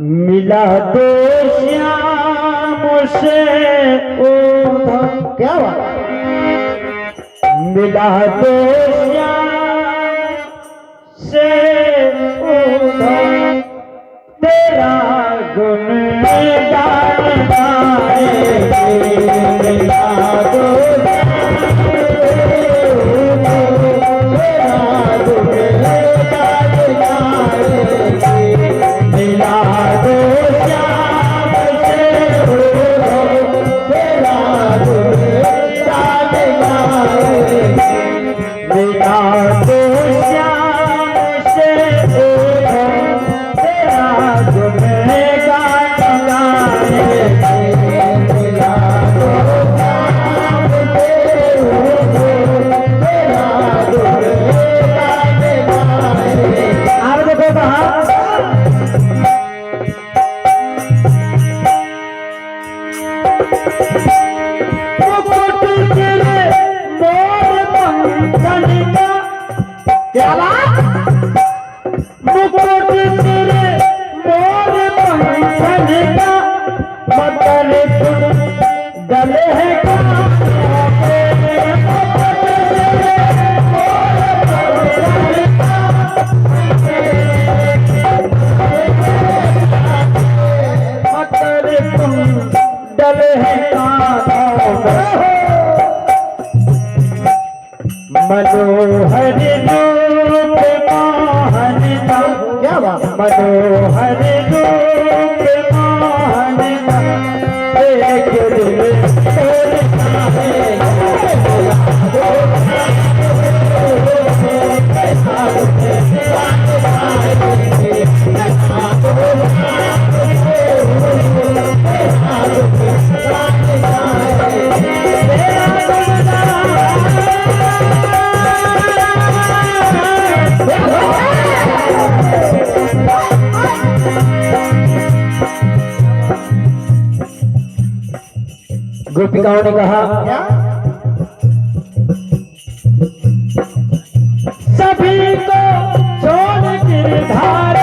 मिला तो श्याम से उधम, क्या बात, मिला तो श्याम से उधम, तेरा गुण गान गाएंगे, मिला तो क्या बात, मुकुट तेरे मोर पंखन का, मकर गले है का, मकर डले है मनोहर रूप मोहन का, क्या बात, मनोहर रूप मोहन का, एक दिल तोड़ता है, गोपिकाओं ने कहा क्या? सभी को छोड़ गिरधार,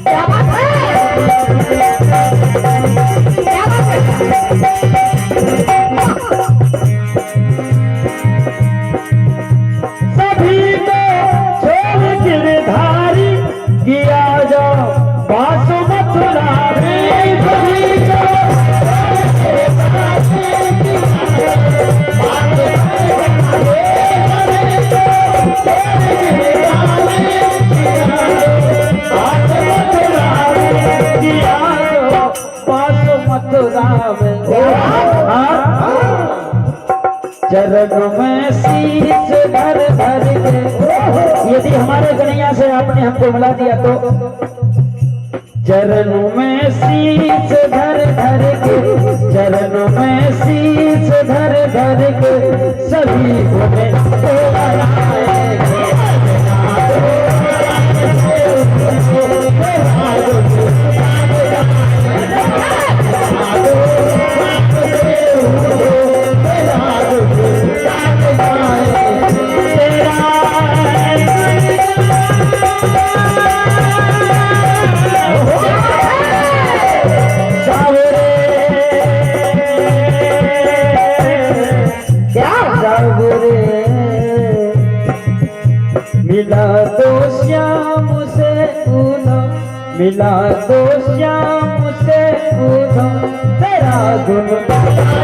क्या बात है, क्या बात है, सभी को छोड़ गिरधारी, किया जाओ बास मथुरा में, सभी को चरणों में शीश धर धर के, यदि हमारे कन्हैया से आपने हमको मिला दिया तो चरणों में शीश धर धर के, चरणों में शीश धर धर के, सभी मिला तो श्याम से उधम, मिला तो श्याम से उधम, तेरा गुण गाए